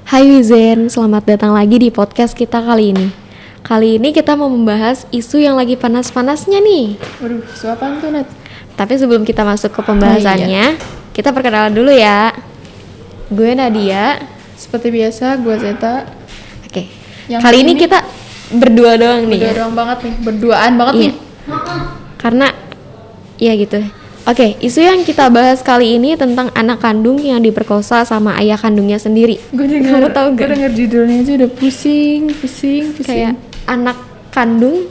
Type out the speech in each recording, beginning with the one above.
Hai Wizen, selamat datang lagi di podcast kita kali ini. Kali ini kita mau membahas isu yang lagi panas-panasnya nih. Waduh, isu apaan tuh, Nat? Tapi sebelum kita masuk ke pembahasannya, kita perkenalan dulu ya. Gue Nadia. Seperti biasa, gue Zeta. Oke. Yang Kali ini ini kita berdua doang nih. Berdua doang banget nih, berduaan banget Iya. nih. Karena ya gitu. Oke, isu yang kita bahas kali ini tentang anak kandung yang diperkosa sama ayah kandungnya sendiri. Kamu tahu Gue gak? denger judulnya aja udah pusing. Kayak anak kandung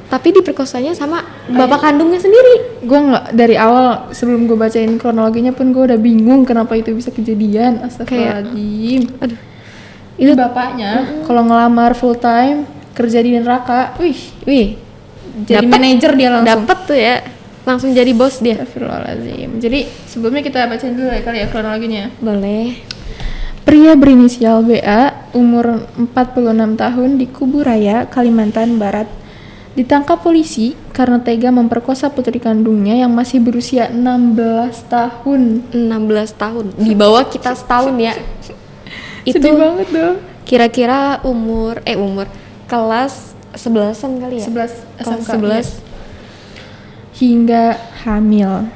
tapi diperkosanya sama bapak kandungnya sendiri. Gue nggak, dari awal sebelum gue bacain kronologinya pun gue udah bingung kenapa itu bisa kejadian. Astagfirullahaladzim. Aduh. Itu bapaknya kalau ngelamar full time kerja di neraka, Wih, jadi dapet- manajer dia langsung. Dapet tuh ya, langsung jadi bos dia. Astagfirullahaladzim. Jadi sebelumnya kita bacain dulu ya kali ya kronologinya. Boleh. Pria berinisial BA, umur 46 tahun di Kuburaya, Kalimantan Barat, ditangkap polisi karena tega memperkosa putri kandungnya yang masih berusia 16 tahun. 16 tahun. Di bawah kita setahun ya. Itu Sedih banget dong. kira-kira umur kelas 11-an kali ya? 11 Kelas SMK, 11. Hingga hamil.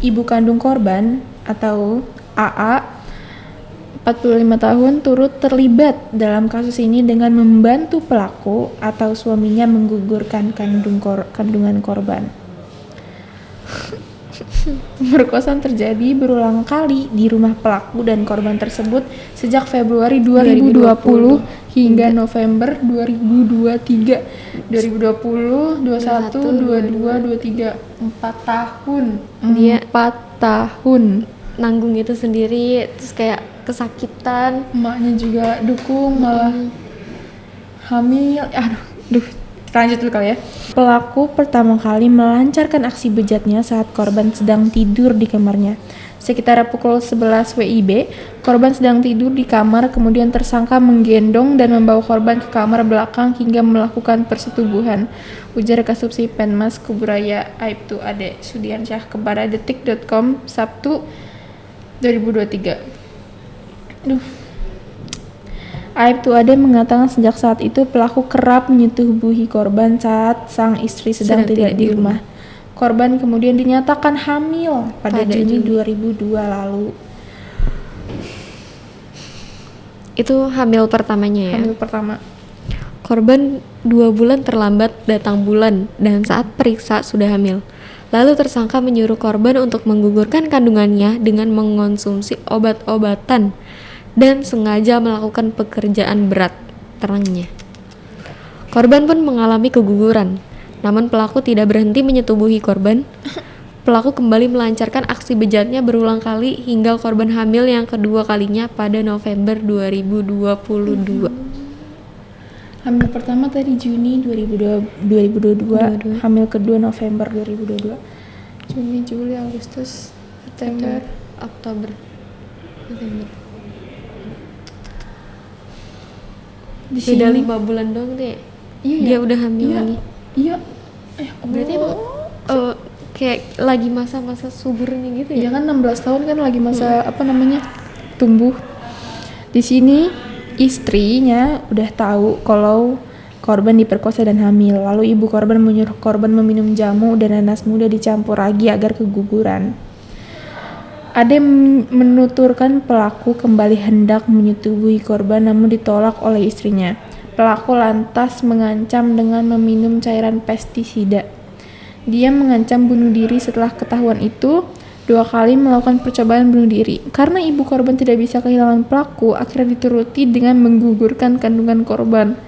Ibu kandung korban atau AA 45 tahun turut terlibat dalam kasus ini dengan membantu pelaku atau suaminya menggugurkan kandungan korban. Pemerkosaan terjadi berulang kali di rumah pelaku dan korban tersebut sejak Februari 2020 hingga November 2023. 2020, 21, 22, 23, 4 tahun. Dia 4 tahun. nanggung itu sendiri, terus kayak kesakitan. Emaknya juga dukung, malah hamil. Aduh, kita lanjut dulu kali ya. Pelaku pertama kali melancarkan aksi bejatnya saat korban sedang tidur di kamarnya. Sekitar pukul 11 WIB, korban sedang tidur di kamar, kemudian tersangka menggendong dan membawa korban ke kamar belakang hingga melakukan persetubuhan. Ujar Kasubsi Penmas Kuburaya Aibtu Ade Sudiansyah kepada detik.com Sabtu 2023. Aibtu Ade mengatakan sejak saat itu pelaku kerap menyetubuhi korban saat sang istri sedang tidak di rumah. Korban kemudian dinyatakan hamil pada Juni 2002 lalu. Itu hamil pertamanya ya. Hamil pertama. Korban 2 bulan terlambat datang bulan dan saat periksa sudah hamil. Lalu tersangka menyuruh korban untuk menggugurkan kandungannya dengan mengonsumsi obat-obatan dan sengaja melakukan pekerjaan berat, terangnya. Korban pun mengalami keguguran, namun pelaku tidak berhenti menyetubuhi korban. Pelaku kembali melancarkan aksi bejatnya berulang kali hingga korban hamil yang kedua kalinya pada November 2022. Hamil pertama tadi Juni 2022, hamil kedua November 2022. Juni, Juli, Agustus, September, Oktober, November. Beda 5 bulan dong deh. Iya, Dia udah hamil lagi. Iya. Berarti emang kayak lagi masa-masa suburnya gitu ya? Ya kan 16 tahun kan lagi masa tumbuh. Di sini istrinya udah tahu kalau korban diperkosa dan hamil. Lalu ibu korban menyuruh korban meminum jamu dan nanas muda dicampur ragi agar keguguran. Ade menuturkan pelaku kembali hendak menyetubuhi korban namun ditolak oleh istrinya. Pelaku lantas mengancam dengan meminum cairan pestisida. Dia mengancam bunuh diri setelah ketahuan itu. 2 kali melakukan percobaan bunuh diri. Karena ibu korban tidak bisa kehilangan pelaku, akhirnya dituruti dengan menggugurkan kandungan korban.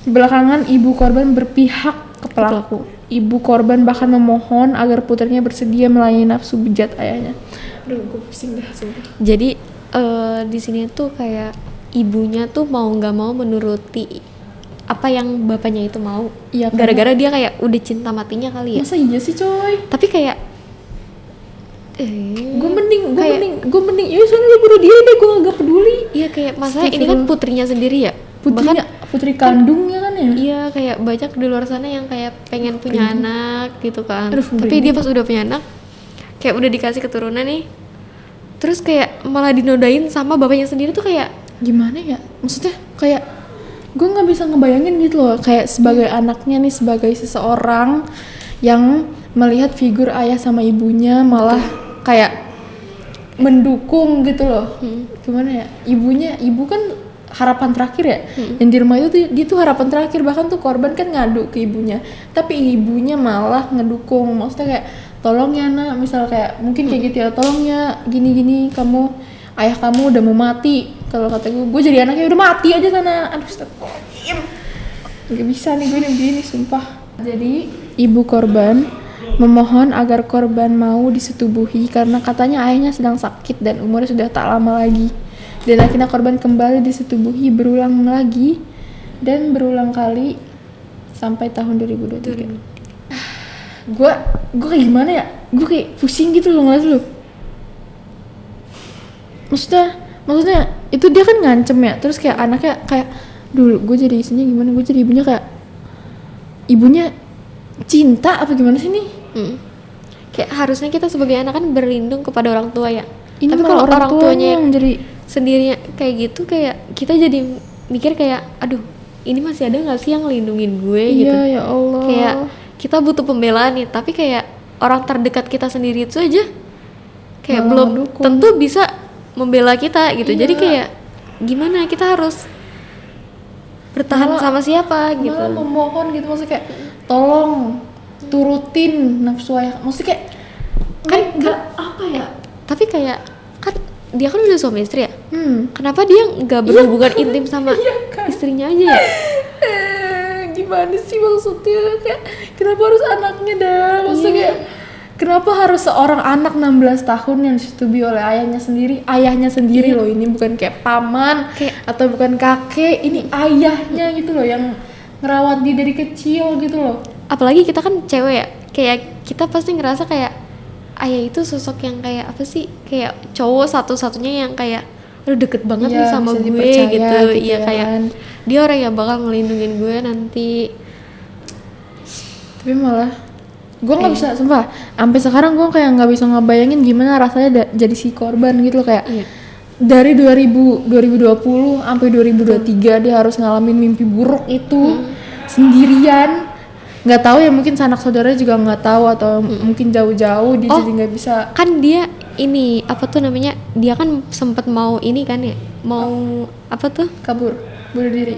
Belakangan ibu korban berpihak ke pelaku. Ibu korban bahkan memohon agar putrinya bersedia melayani nafsu bejat ayahnya. Aduh, gue pusing dah sumpah. Jadi di sini tuh kayak ibunya tuh mau nggak mau menuruti apa yang bapaknya itu mau. Iya, Gara-gara dia kayak udah cinta matinya kali ya. Masa iya sih coy? Tapi kayak gue mending ya soalnya lu bunuh diri deh, gue gak peduli. Iya kayak masalah ini kan putrinya sendiri ya. Putri kandungnya kan ya. Iya kayak banyak di luar sana yang kayak pengen punya anak gitu kan. Aduh, tapi dia pas udah punya anak kayak udah dikasih keturunan nih, terus kayak malah dinodain sama bapaknya sendiri tuh kayak gimana ya, maksudnya kayak gue nggak bisa ngebayangin gitu loh, kayak sebagai anaknya nih, sebagai seseorang yang melihat figur ayah sama ibunya malah kayak mendukung gitu loh. Gimana ya, ibu kan harapan terakhir ya, yang di rumah itu tuh, dia tuh harapan terakhir, bahkan tuh korban kan ngadu ke ibunya, tapi ibunya malah ngedukung, maksudnya kayak tolong ya nak, misal kayak mungkin kayak gitu ya, tolong ya gini-gini, kamu ayah kamu udah mau mati, kalau kata gue jadi anaknya udah mati aja sana, aduh astagfirullahaladzim, nggak bisa nih gue nih begini sumpah. Jadi ibu korban memohon agar korban mau disetubuhi karena katanya ayahnya sedang sakit dan umurnya sudah tak lama lagi. Dan akhirnya korban kembali disetubuhi berulang lagi dan berulang kali sampai tahun 2023. Gue kayak gimana ya? Gue kayak pusing gitu loh ngeliat lu. Maksudnya itu dia kan ngancem ya. Terus kayak anaknya kayak dulu gue jadi isinya gimana? Gue jadi ibunya kayak ibunya cinta apa gimana sih nih? Kayak harusnya kita sebagai anak kan berlindung kepada orang tua ya. Ini Tapi malah kalau orang tuanya yang jadi sendirinya kayak gitu, kayak kita jadi mikir kayak aduh ini masih ada nggak sih yang ngelindungin gue gitu. iya ya Allah. Kayak kita butuh pembelaan nih, tapi kayak orang terdekat kita sendiri itu aja kayak Malah belum ngedukung. tentu bisa membela kita gitu. Iya. Jadi kayak gimana kita harus bertahan Malah- sama siapa gitu. malah memohon gitu, maksudnya kayak tolong turutin nafsu ayah, maksudnya kayak Kan- nggak apa ya, Tapi kayak kan dia kan udah suami istri ya. hmm. Kenapa dia nggak berhubungan intim sama istrinya aja ya? Gimana sih maksudnya, kayak kenapa harus anaknya dah, maksudnya kayak kenapa harus seorang anak 16 tahun yang disetujui oleh ayahnya sendiri loh, ini bukan kayak paman atau bukan kakek, ini ayahnya gitu loh yang ngerawat dia dari kecil gitu loh. Apalagi kita kan cewek ya, kayak kita pasti ngerasa kayak ayah itu sosok yang kayak apa sih, kayak cowok satu-satunya yang kayak aduh deket banget nih Iya, sama bisa gue dipercaya gitu gitu ya, ya kayak kan. dia orang yang bakal ngelindungin gue nanti. Tapi malah gue nggak bisa, sumpah sampai sekarang gue kayak nggak bisa ngebayangin gimana rasanya jadi si korban gitu loh, kayak Iya. dari 2020 sampai 2023 dia harus ngalamin mimpi buruk itu sendirian, nggak tahu ya, mungkin sanak saudaranya juga nggak tahu atau mungkin jauh-jauh dia jadi nggak bisa. Kan dia ini apa tuh namanya, dia kan sempet mau ini kan ya, mau apa tuh Kabur, bunuh diri.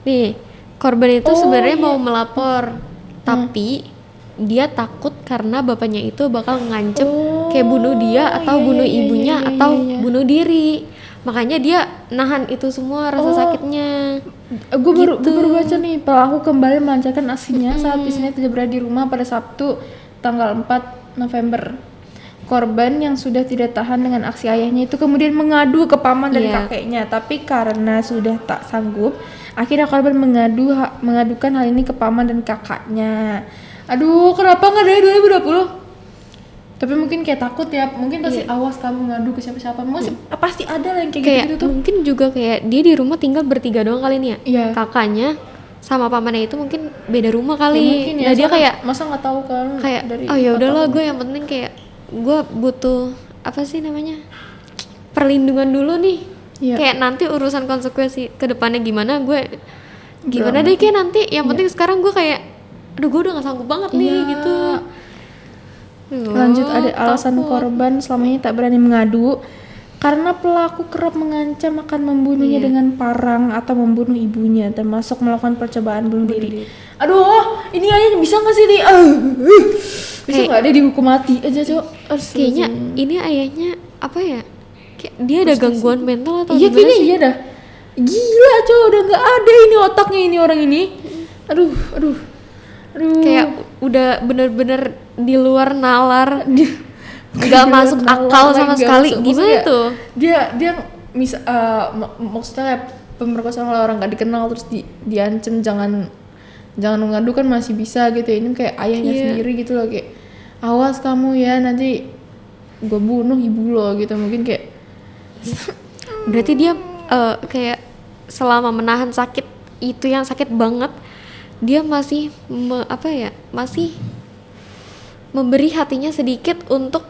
nih, korban itu Oh, sebenarnya iya. mau melapor tapi dia takut karena bapaknya itu bakal ngancem kayak bunuh dia atau iya, bunuh iya, ibunya iya, iya, atau iya. bunuh diri, makanya dia nahan itu semua rasa sakitnya. Gue baru baca nih, pelaku kembali melancarkan aksinya saat istrinya tidak berada di rumah pada Sabtu tanggal 4 November. Korban yang sudah tidak tahan dengan aksi ayahnya itu kemudian mengadu ke paman dan Iya. kakeknya, tapi karena sudah tak sanggup, akhirnya korban mengadukan hal ini ke paman dan kakaknya. Aduh, kenapa nggak dari 2020? Tapi mungkin kayak takut ya, mungkin pasti awas kamu ngadu ke siapa-siapa, pasti ada lah yang kayak Kayak gitu tuh. mungkin juga kayak dia di rumah tinggal bertiga doang kali nih ya. Iya. Kakaknya sama pamannya itu mungkin beda rumah kali. Ya, mungkin ya, Nah, dia soalnya kayak masa nggak tahu kan dari oh ya 4 udahlah, tahun. gue yang penting kayak gue butuh apa sih namanya, perlindungan dulu nih. Iya. Kayak nanti urusan konsekuensi kedepannya gimana gimana deh, kayak nanti yang penting sekarang gue kayak aduh gue udah gak sanggup banget nih Iya. gitu. Lanjut, ada alasan takut. korban selama ini tak berani mengadu karena pelaku kerap mengancam akan membunuhnya dengan parang atau membunuh ibunya, termasuk melakukan percobaan bunuh diri. Aduh, ini ayahnya bisa nggak sih bisa nggak dia dihukum mati aja, Cok? Kayaknya ini ayahnya apa ya, kayak dia ada gangguan mental atau iya, gimana kayaknya sih? iya dah. Gila, Cok, udah nggak ada ini otaknya ini orang ini. Aduh. Kayak udah bener-bener di luar nalar, nggak Gila, masuk nalar akal lagi, sama nggak sekali. masuk. Gimana Maksudnya tuh? Dia maksudnya kayak pemerkosaan oleh orang nggak dikenal terus diancem jangan mengadu kan masih bisa gitu ya. Ini kayak ayahnya sendiri gitu loh, kayak awas kamu ya nanti gue bunuh ibu lo gitu, mungkin kayak Berarti dia kayak selama menahan sakit itu yang sakit banget, dia masih masih memberi hatinya sedikit untuk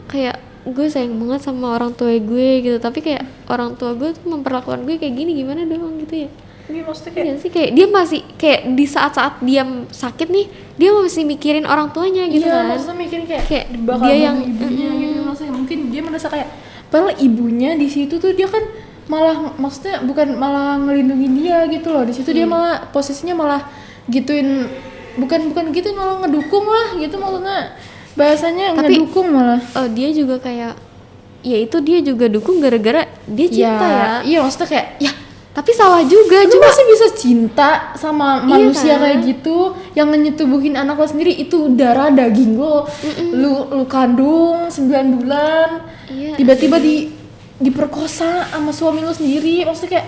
kayak gue sayang banget sama orang tua gue gitu, tapi kayak orang tua gue tuh memperlakukan gue kayak gini, gimana dong gitu ya. Ini maksudnya kayak Iya sih, kayak dia masih kayak di saat-saat dia sakit nih, dia masih mikirin orang tuanya gitu iya, kan. maksudnya mikirin kayak Kayak bakal dia bunuh yang ibunya gitu. Maksudnya mungkin dia merasa kayak padahal ibunya di situ tuh dia kan malah, maksudnya bukan malah ngelindungin dia gitu loh. Di situ dia malah posisinya malah gituin, bukan gitu, malah ngedukung lah gitu, maksudnya bahasanya Tapi, ngedukung malah. dia juga kayak, ya itu dia juga dukung gara-gara dia cinta ya. Iya, maksudnya kayak ya Tapi salah juga, lu cuma masih bisa cinta sama manusia kan? kayak gitu yang nyetubuhin anak lo sendiri, itu darah daging lo, lu kandung 9 bulan, Iya, tiba-tiba diperkosa sama suami lo sendiri. Maksudnya kayak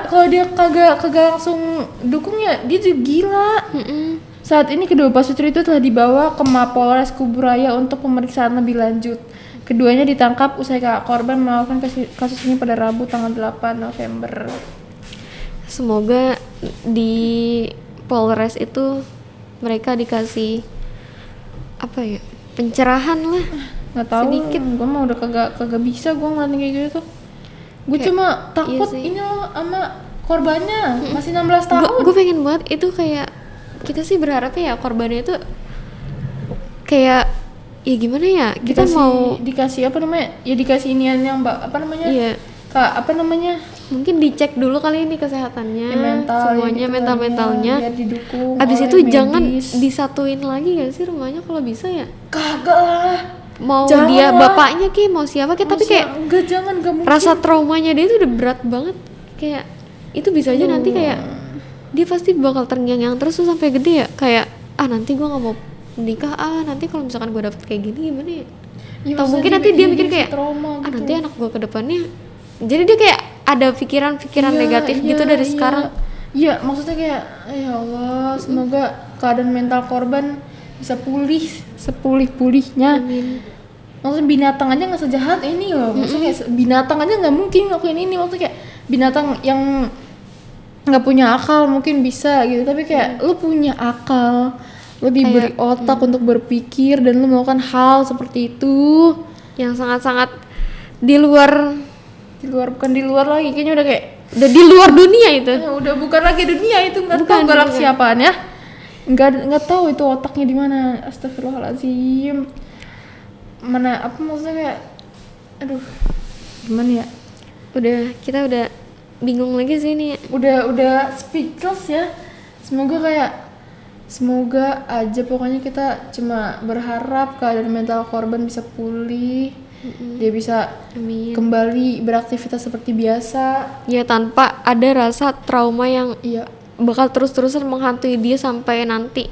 kalau dia kagak langsung dukung ya dia tuh gila. Saat ini kedua pasutri itu telah dibawa ke Mapolres Kuburaya untuk pemeriksaan lebih lanjut. Keduanya ditangkap usai korban melakukan kasus ini pada Rabu tanggal 8 November. semoga di Polres itu mereka dikasih apa ya, pencerahan lah. Nggak tahu, Sedikit. gue mah udah kagak bisa gue ngeliatin kayak gitu tuh. Gue cuma takut sih. ini loh sama korbannya masih 16 tahun. Gue pengen banget itu, kayak kita sih berharapnya ya korbannya itu kayak, ya gimana ya, kita mau dikasih apa namanya, ya dikasih inian yang apa namanya, iya, apa namanya, mungkin dicek dulu kali ini kesehatannya, ya mental, semuanya gitu, mental-mentalnya. biar didukung. Abis oleh itu jangan medis. disatuin lagi gak sih rumahnya kalau bisa ya? Kagak lah. Mau Jangan dia lah. bapaknya kayak mau siapa kayak, tapi kayak enggak, jangan, enggak mungkin. rasa traumanya dia itu udah berat banget. Kayak itu bisa aja nanti kayak dia pasti bakal terngiang-ngiang terus tuh sampai gede ya, kayak nanti gue nggak mau menikah, nanti kalau misalkan gue dapet kayak gini gimana ya? Ya, Atau maksudnya mungkin nanti dia mikir kayak trauma gitu. nanti anak gue ke depannya, jadi dia kayak ada pikiran-pikiran Iya, negatif gitu dari sekarang. Iya, maksudnya kayak ya Allah, semoga keadaan mental korban bisa pulih sepulih-pulihnya. Amin. Maksudnya binatang aja nggak sejahat ini loh. Maksudnya kayak binatang aja nggak mungkin ngelakuin ini. Maksudnya kayak binatang yang nggak punya akal mungkin bisa gitu, tapi kayak lu punya akal, lu diberi otak untuk berpikir dan lu melakukan hal seperti itu Yang sangat-sangat di luar bukan di luar lagi, kayaknya udah kayak udah di luar dunia itu. udah bukan lagi dunia itu, nggak Bukan, tahu galaksi bukan. apaan ya, nggak tahu itu otaknya di mana. Astagfirullahaladzim, mana apa maksudnya kayak aduh gimana ya, Kita udah bingung lagi sih ini. udah speechless ya. Semoga aja, pokoknya kita cuma berharap keadaan mental korban bisa pulih, dia bisa Amin. kembali beraktivitas seperti biasa. Ya tanpa ada rasa trauma yang Iya, bakal terus-terusan menghantui dia sampai nanti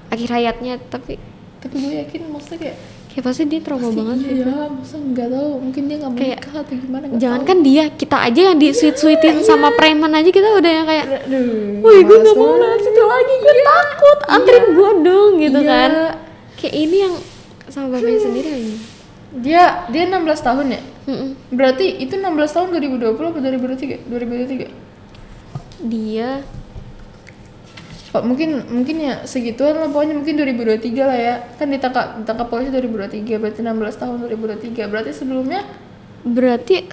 akhir hayatnya. Tapi gue yakin maksudnya kayak pasti dia trauma banget sih. iya, maksudnya nggak tahu, mungkin dia nggak mau Kayak, nikah atau gimana, nggak Jangan tahu. kan dia, kita aja yang di sweet-sweetin sama preman aja kita udah yang kayak, Aduh, woi gue males gak mau banget. lihat situ lagi, gue takut, anterin gue dong gitu Iya. kan. Kayak ini yang sama bapaknya sendiri aja. Dia 16 tahun ya? Berarti itu 16 tahun 2020 atau 2023? Dia Pak, mungkin ya segituan lah pokoknya, mungkin 2023 lah ya. Kan ditangkap polisi 2023, berarti 16 tahun 2023. Berarti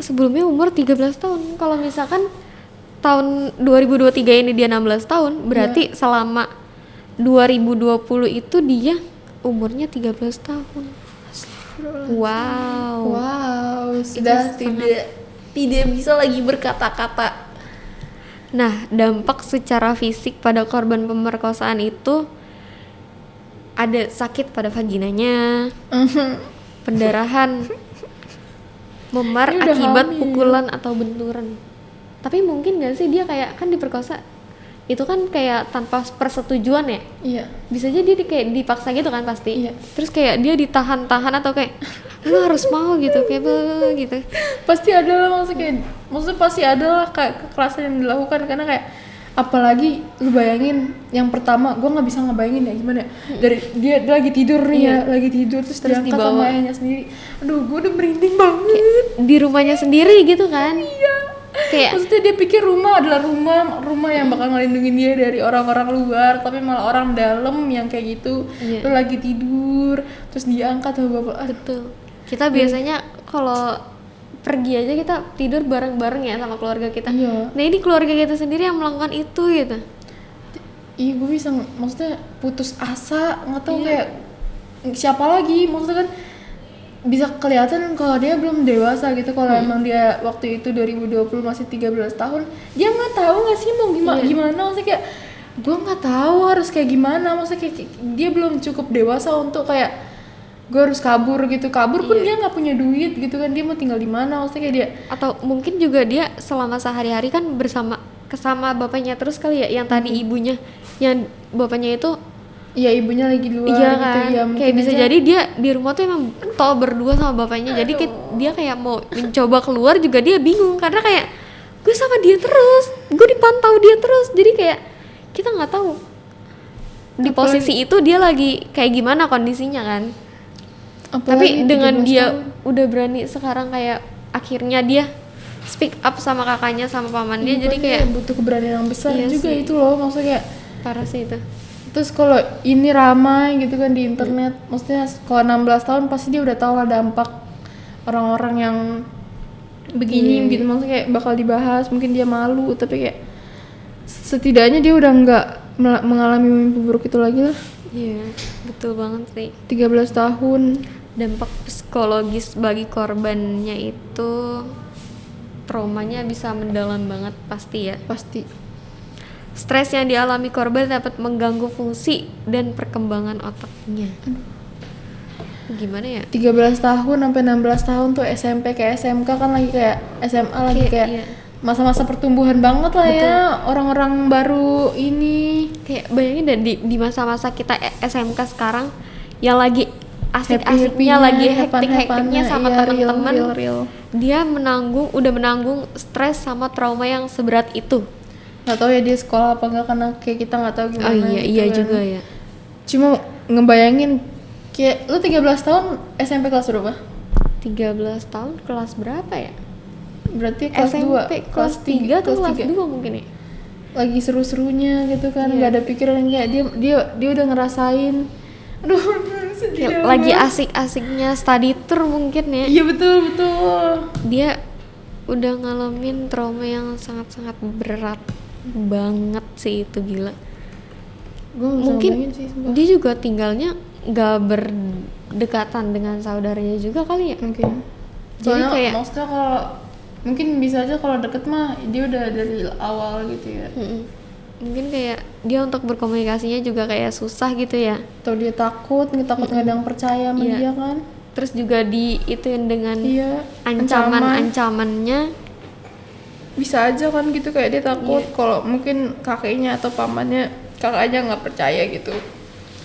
sebelumnya umur 13 tahun. Kalau misalkan tahun 2023 ini dia 16 tahun, berarti selama 2020 itu dia umurnya 13 tahun. Wow. sudah tidak bisa lagi berkata-kata. Nah, dampak secara fisik pada korban pemerkosaan itu ada sakit pada vaginanya, pendarahan, memar Ini udah akibat hamil. pukulan atau benturan. Tapi mungkin gak sih dia kayak kan diperkosa itu kan kayak tanpa persetujuan ya? Iya. Bisa aja dia kayak dipaksa gitu kan pasti. Iya. Terus kayak dia ditahan-tahan atau kayak lu harus mau gitu, kayak gitu. Pasti ada lah, maksudnya pasti ada lah kayak kekerasan yang dilakukan, karena kayak apalagi lu bayangin yang pertama, gue nggak bisa ngebayangin ya gimana ya. Dari dia lagi tidur nih ya, lagi tidur terus diangkat dibawa. sama ayahnya sendiri. Aduh, gue udah merinding banget. Di rumahnya sendiri gitu kan. Kayak Maksudnya dia pikir rumah adalah rumah yang bakal ngelindungin dia dari orang-orang luar, tapi malah orang dalam yang kayak gitu. Iya. Lu lagi tidur terus diangkat sama bapak. betul. Kita biasanya kalau pergi aja kita tidur bareng-bareng ya sama keluarga kita. Iya. Nah ini keluarga kita sendiri yang melakukan itu gitu. Iya, gue bisa maksudnya putus asa, nggak tahu kayak siapa lagi, maksudnya kan bisa kelihatan kalau dia belum dewasa gitu. Kalau emang dia waktu itu 2020 masih 13 tahun, dia nggak tahu nggak sih mau gimana, maksudnya kayak gue nggak tahu harus kayak gimana, maksudnya kayak dia belum cukup dewasa untuk kayak gue harus kabur gitu. Kabur pun dia nggak punya duit gitu kan, dia mau tinggal di mana, maksudnya kayak dia. Atau mungkin juga dia selama sehari-hari kan bersama bapaknya terus kali ya, yang tadi ibunya, yang bapaknya itu Iya, ibunya lagi di luar iya gitu kan, ya, kayak bisa aja. jadi dia di rumah tuh emang tol berdua sama bapaknya. Jadi dia kayak mau mencoba keluar juga dia bingung karena kayak gue sama dia terus, gue dipantau dia terus, jadi kayak kita nggak tahu di posisi itu dia lagi kayak gimana kondisinya kan. Tapi Apalagi dengan 13 dia tahun. udah berani sekarang kayak akhirnya dia speak up sama kakaknya sama pamannya, jadi Bukannya kayak butuh keberanian yang besar Iya juga sih. itu loh, maksudnya kayak parah sih itu. terus kalau ini ramai gitu kan di internet, maksudnya kalau 16 tahun pasti dia udah tahu lah dampak orang-orang yang begini gitu, maksudnya kayak bakal dibahas, mungkin dia malu, tapi kayak setidaknya dia udah nggak mengalami mimpi buruk itu lagi lah. Iya, betul banget sih. 13 tahun. Dampak psikologis bagi korbannya itu traumanya bisa mendalam banget pasti ya. Pasti. Stres yang dialami korban dapat mengganggu fungsi dan perkembangan otaknya. Gimana ya? 13 tahun sampai 16 tahun tuh SMP ke SMK kan lagi kayak SMA lagi kayak iya. masa-masa pertumbuhan banget lah ya, orang-orang baru ini. Kayak bayangin deh di masa-masa kita SMK sekarang yang lagi asik-asiknya, lagi hektik-hektiknya sama teman-teman. Real. Dia udah menanggung stres sama trauma yang seberat itu. Nggak tahu ya dia sekolah apa enggak, karena kayak kita nggak tahu gimana. Oh iya, gitu iya kan. juga ya. Cuma ngebayangin kayak lu 13 tahun SMP kelas berapa? 13 tahun kelas berapa ya? Berarti kelas SMP 2, kelas 3 atau kelas 2 mungkin ya? Lagi seru-serunya gitu kan, Iya. nggak ada pikiran kayak dia udah ngerasain. Aduh, sedih Kayak banget. lagi asik-asiknya study tour mungkin ya. Iya betul. Dia udah ngalamin trauma yang sangat-sangat berat banget sih, itu gila. Mungkin sih, sumpah. dia juga tinggalnya nggak berdekatan dengan saudaranya juga kali ya. Mungkin. Jadi Soalnya kayak maksudnya kalau mungkin bisa aja kalau deket mah dia udah dari awal gitu ya. mungkin kayak dia untuk berkomunikasinya juga kayak susah gitu ya. Atau dia takut nggak ada yang percaya sama Iya. dia kan. Terus juga diituin dengan Iya. ancaman-ancamannya. Bisa aja kan gitu, kayak dia takut kalau mungkin kakeknya atau pamannya kakaknya nggak percaya gitu.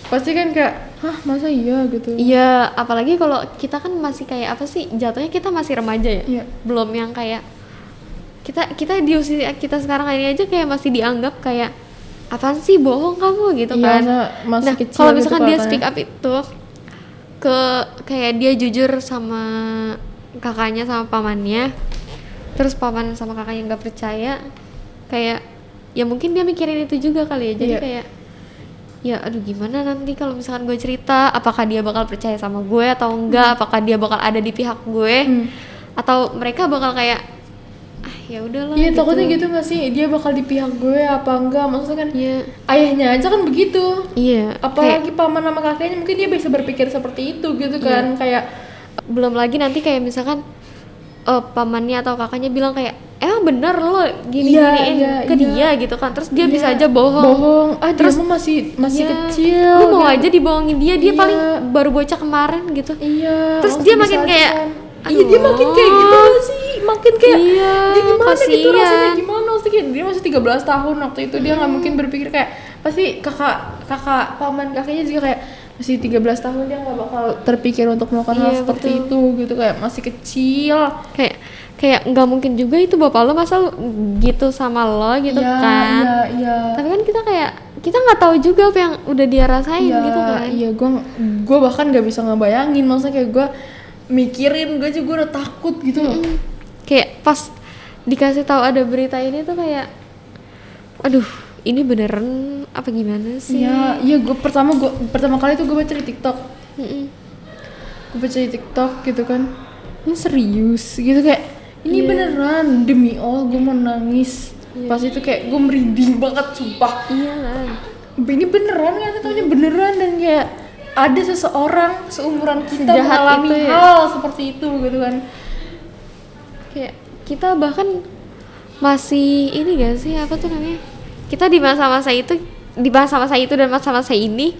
Pasti kan kayak, hah masa iya gitu. Iya, apalagi kalau kita kan masih kayak apa sih, jatuhnya kita masih remaja ya. Iya. Belum yang kayak kita di usia kita sekarang ini aja kayak masih dianggap kayak apaan sih, bohong kamu gitu Iya, kan. masih Nah, kecil kalau gitu misalkan dia kelihatannya. speak up itu kayak dia jujur sama kakaknya sama pamannya, terus paman sama kakaknya nggak percaya, kayak ya mungkin dia mikirin itu juga kali ya. Jadi Iya. kayak ya aduh gimana nanti kalau misalkan gue cerita, apakah dia bakal percaya sama gue atau enggak, apakah dia bakal ada di pihak gue, atau mereka bakal kayak ya udahlah. Iya, takutnya gitu nggak sih, dia bakal di pihak gue apa enggak, maksudnya kan Iya. ayahnya aja kan begitu. Iya, Apalagi paman sama kakeknya, mungkin dia bisa berpikir seperti itu gitu kan. Kayak belum lagi nanti kayak misalkan pamannya atau kakaknya bilang kayak emang bener lo gini-giniin ke dia gitu kan, terus dia bisa aja bohong. Terus dia mah masih Iya, kecil, lu mau dia- aja dibohongin dia Iya. paling baru bocah kemarin gitu. Iya. Terus maksudnya dia bisa makin aja kayak, kan. Iya, dia makin kayak gitu gak sih, makin kayak Iya, dia gimana gitu kasihan. rasanya, gimana maksudnya kayak dia masih 13 tahun waktu itu, dia nggak mungkin berpikir kayak, pasti kakak paman kakeknya juga kayak masih 13 tahun, dia nggak bakal terpikir untuk melakukan hal Iya, seperti betul. itu gitu, kayak masih kecil. kayak nggak mungkin juga itu bapak lo masa gitu sama lo gitu Iya, kan. iya. Tapi kan kita nggak tahu juga apa yang udah dia rasain gitu kan. Iya, gue bahkan nggak bisa ngebayangin, maksudnya kayak gue mikirin, gue juga udah takut gitu loh. Kayak pas dikasih tahu ada berita ini tuh kayak aduh ini beneran apa gimana sih. Iya, gue pertama kali tuh gue baca di TikTok. Mm-mm. gue baca di TikTok gitu kan, ini serius gitu, kayak ini Iya. beneran, demi Allah gue mau nangis. Pas itu kayak gue merinding banget sumpah, Iya lah. ini beneran kan, taunya beneran, dan kayak ada seseorang seumuran kita Sejahat mengalami itu ya. hal seperti itu gitu kan. Kayak kita bahkan masih ini gak sih, apa tuh namanya, kita di masa-masa itu, di masa-masa itu dan masa-masa ini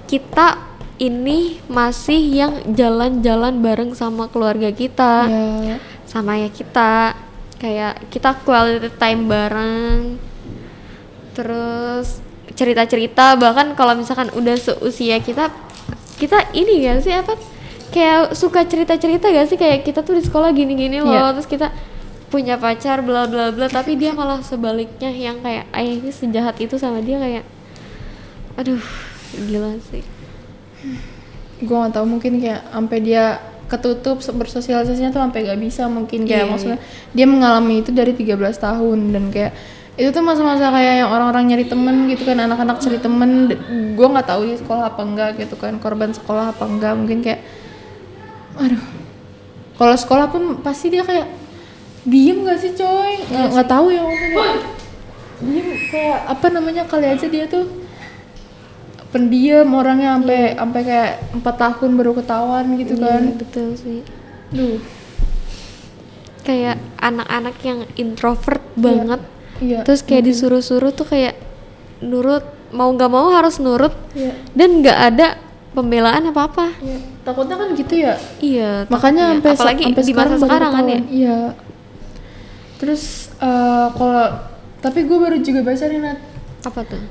kita ini masih yang jalan-jalan bareng sama keluarga kita, Ya, sama ya kita kayak kita quality time bareng, terus cerita-cerita, bahkan kalau misalkan udah seusia kita ini gak sih, apa, kayak suka cerita-cerita gak sih, kayak kita tuh di sekolah gini-gini loh, Iya. terus kita punya pacar bla bla bla, tapi dia malah sebaliknya yang kayak ayahnya sejahat itu sama dia, kayak aduh gila sih. gue nggak tahu, mungkin kayak sampai dia ketutup bersosialisasinya tuh sampai gak bisa mungkin, kayak Iya, maksudnya dia mengalami itu dari 13 tahun, dan kayak itu tuh masa-masa kayak yang orang-orang nyari temen gitu kan, anak-anak cari temen. Gue nggak tahu di sekolah apa enggak gitu kan, korban sekolah apa enggak, mungkin kayak aduh, kalau sekolah pun pasti dia kayak diem gak sih coy, nggak tahu ya maksudnya, diem kayak apa namanya, kali aja dia tuh pendiam orangnya, sampai kayak 4 tahun baru ketahuan gitu kan. Iya, betul sih, Duh, kayak anak-anak yang introvert banget, iya. terus kayak disuruh-suruh tuh kayak nurut, mau nggak mau harus nurut, Iya, dan nggak ada pembelaan apa-apa. iya. Takutnya kan gitu ya. Iya, Makanya takutnya. sampai apalagi sampai di masa baru sekarang kan ya. ketahuan. Iya. Terus kalau tapi gue baru juga baca nih Nat, Apa tuh?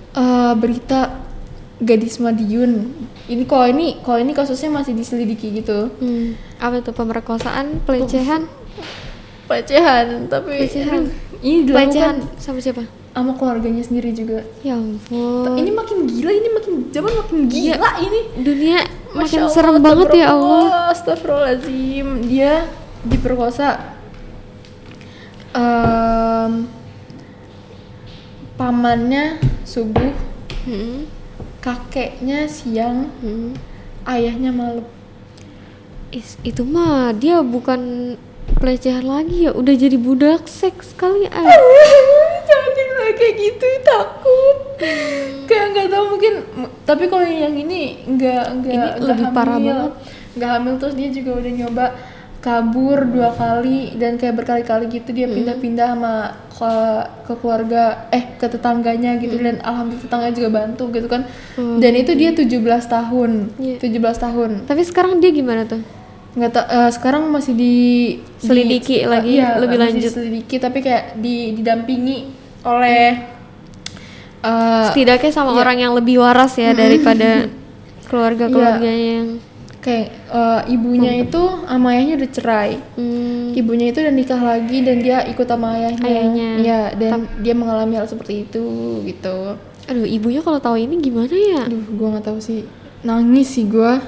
berita gadis Madiun. Ini kalau ini kasusnya masih diselidiki gitu. Apa tuh, pemerkosaan, pelecehan? Pelecehan, tapi Pelecehan. ini Pelecehan dilakukan sama siapa? sama keluarganya sendiri juga. Ya ampun. Ini makin gila, ini makin zaman makin gila ini. Dunia makin Masya Allah, serem banget ya Allah. Astagfirullahaladzim. Dia diperkosa. Pamannya subuh, Hmm. kakeknya siang, Hmm. ayahnya malam. Itu mah dia bukan pelecehan lagi ya, udah jadi budak seks kali ah. Jangan dibilang kayak gitu, takut. Kayak nggak tahu mungkin, tapi kalau yang ini nggak lebih parah hamil. banget. Nggak hamil, terus dia juga udah nyoba kabur 2 kali, dan kayak berkali-kali gitu dia pindah-pindah sama ke keluarga, ke tetangganya gitu, dan alhamdulillah tetangganya juga bantu gitu kan. Dan itu dia 17 tahun. Iya. 17 tahun. Tapi sekarang dia gimana tuh? Nggak tahu, sekarang masih Selidiki lagi, iya, lebih masih lanjut. diselidiki, tapi kayak didampingi oleh Setidaknya sama orang yang lebih waras ya daripada keluarga-keluarganya yang kayak ibunya itu sama ayahnya udah cerai. Ibunya itu udah nikah lagi, dan dia ikut sama ayahnya. Ayahnya. Iya, dan dia mengalami hal seperti itu gitu. Aduh, ibunya kalau tahu ini gimana ya? Aduh, gua nggak tahu sih, nangis sih gua.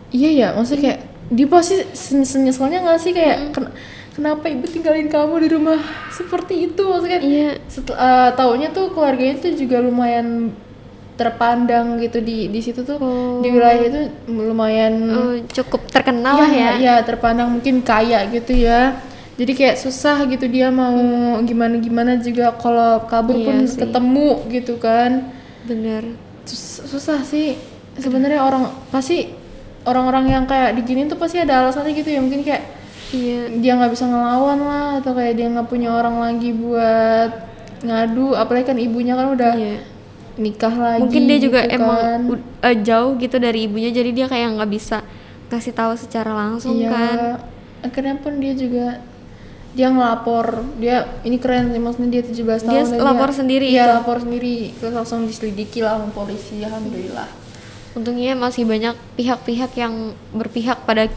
Iya ya, maksudnya kayak dia pasti senyeselnya nggak sih, kayak kenapa ibu tinggalin kamu di rumah seperti itu, maksudnya Iya. taunya tuh keluarganya tuh juga lumayan terpandang gitu di situ tuh, di wilayah itu lumayan Cukup terkenal lah ya. ya terpandang, mungkin kaya gitu ya. Jadi kayak susah gitu dia mau gimana juga, kalau kabur Iya pun sih. ketemu gitu kan. Bener. Susah sih sebenarnya. Orang-orang yang kayak diginin tuh pasti ada alasannya gitu ya, mungkin kayak Iya. dia nggak bisa ngelawan lah, atau kayak dia nggak punya orang lagi buat ngadu, apalagi kan ibunya kan udah Iya. nikah lagi. Mungkin dia juga gitu emang kan. jauh gitu dari ibunya, jadi dia kayak nggak bisa ngasih tahu secara langsung Iya, kan. akhirnya pun dia ngelapor. Dia ini keren sih, maksudnya dia 17 tahun Dia dan lapor sendiri Iya, itu? lapor sendiri, terus langsung diselidiki lah sama polisi, alhamdulillah. Untungnya masih banyak pihak-pihak yang berpihak pada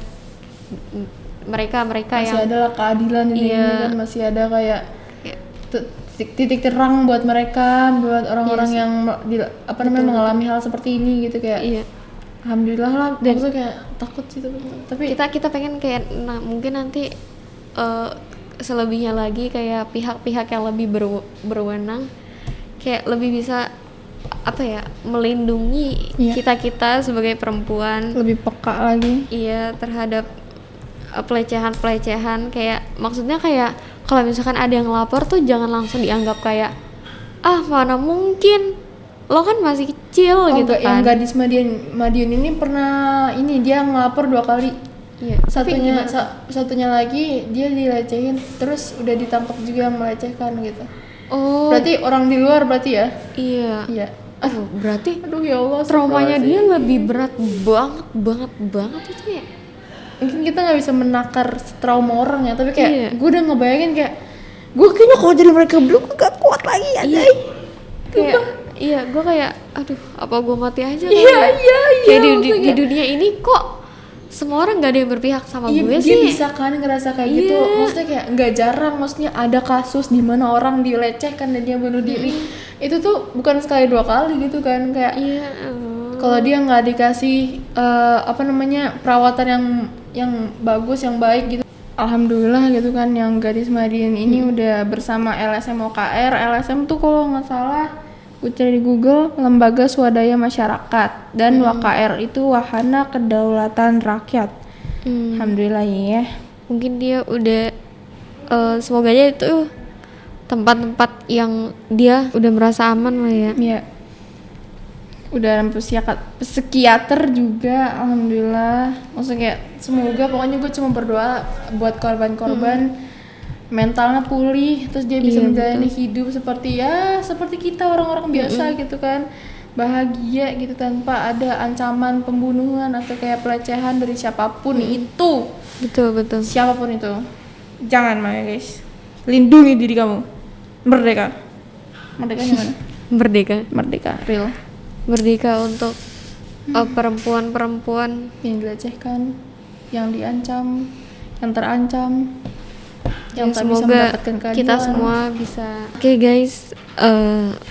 mereka Masih yang ada lah keadilan ini Iya. kan, masih ada kayak Ya. titik terang buat mereka, buat orang-orang Iya sih. yang mengalami hal seperti ini gitu, kayak Iya. alhamdulillah lah. Dan maksudnya kayak takut sih, tapi kita pengen kayak mungkin nanti selebihnya lagi kayak pihak-pihak yang lebih berwenang kayak lebih bisa melindungi Iya. kita sebagai perempuan. Lebih peka lagi. Iya, terhadap pelecehan kayak maksudnya kayak kalau misalkan ada yang lapor tuh jangan langsung dianggap kayak mana mungkin lo kan masih kecil gitu enggak, kan. yang gadis Madiun ini pernah dia ngelapor 2 kali. Iya, tapi gimana? Satunya lagi dia dilecehin terus udah ditangkap juga yang melecehkan gitu. Oh, Berarti orang di luar berarti ya? iya. Iya. Berarti Aduh ya Allah, traumanya dia astagfirullahaladzim. lebih berat banget itu ya. Mungkin kita nggak bisa menakar trauma orang ya, tapi kayak Iya. gue udah ngebayangin kayak gue kayaknya kalau jadi mereka berdua gue gak kuat lagi ya. Gue kayak aduh, apa gue mati aja kali Iya, ya? iya, Kayak di maksudnya. dunia ini kok semua orang gak ada yang berpihak sama Iya, gue dia sih. bisa kan ngerasa kayak gitu. Iya. Maksudnya kayak nggak jarang, maksudnya ada kasus di mana orang dilecehkan dan dia bunuh diri. Itu tuh bukan sekali 2 kali gitu kan, kayak Iya. kalau dia nggak dikasih perawatan yang bagus, yang baik gitu. Alhamdulillah gitu kan, yang gadis Madiun ini udah bersama LSM OKR. LSM tuh kalau nggak salah gue cari di Google, Lembaga Swadaya Masyarakat, dan WKR itu Wahana Kedaulatan Rakyat. Alhamdulillah ya. Mungkin dia udah semoga aja itu tempat-tempat yang dia udah merasa aman lah ya. Iya. Udah psikiater juga, alhamdulillah. Maksudnya kayak semoga, pokoknya gue cuma berdoa buat korban-korban mentalnya pulih, terus dia bisa Iya, menjalani hidup seperti kita orang-orang biasa gitu kan, bahagia gitu tanpa ada ancaman pembunuhan atau kayak pelecehan dari siapapun itu, Betul. siapapun itu. Jangan Maya guys, lindungi diri kamu. Merdeka gimana? Merdeka real. Merdeka untuk perempuan-perempuan. Yang dilecehkan, yang diancam, yang terancam, yang tak bisa Semoga mendapatkan keadilan. kita semua bisa. Oke guys,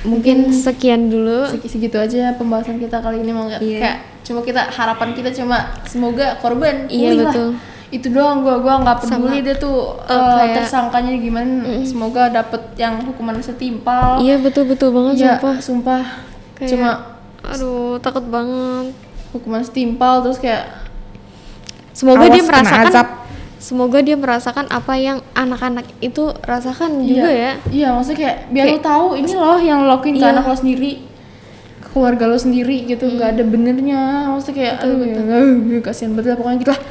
mungkin sekian dulu. Segitu aja pembahasan kita kali ini. Iya. Kayak cuma huarapan kita cuma semoga korban Iya, pulih lah. betul. Itu doang, gua nggak peduli Sama, dia tuh kayak- tersangkanya gimana. Semoga dapet yang hukuman setimpal. Iya, betul banget. Ya, Sumpah. Kayak, cuma aduh, takut banget. hukuman setimpal, terus kayak Semoga awas dia kena merasakan azab. Semoga dia merasakan apa yang anak-anak itu rasakan juga ya. Iya, maksudnya kayak biar Kayak- lo tahu ini loh yang lo lakuin ke Iya. anak lo sendiri, ke keluarga lo sendiri gitu, nggak ada benernya. Maksudnya kayak kasihan banget lah pokoknya gitu lah.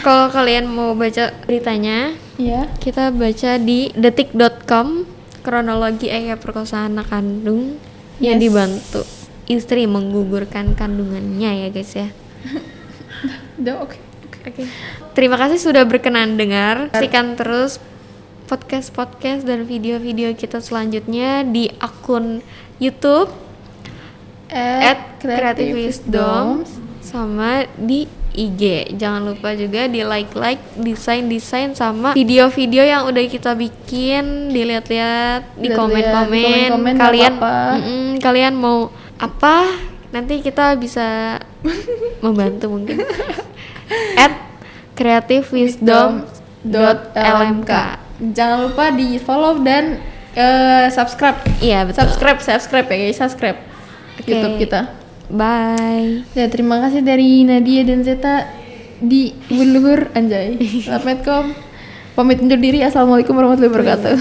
Kalau kalian mau baca beritanya, Iya. kita baca di detik.com, kronologi perkosaan anak kandung yang Yes. dibantu istri menggugurkan kandungannya ya guys ya. Udah oke. Oke. Terima kasih sudah berkenan dengar. Saksikan terus podcast dan video-video kita selanjutnya di akun YouTube @creativewisdom sama di IG. Jangan lupa juga di like desain sama video-video yang udah kita bikin, dilihat-lihat di Lihat-lihat, di komen-komen. komen-komen, Kalian nggak apa-apa. kalian mau apa? Nanti kita bisa membantu mungkin. @creativewisdom.lmk. Jangan lupa di follow dan subscribe. Iya, betul. Subscribe ya guys, subscribe Oke. YouTube kita. Bye. Ya, terima kasih dari Nadia dan Zeta di Luhur Anjay. Assalamualaikum. Pamit undur diri. Assalamualaikum warahmatullahi wabarakatuh.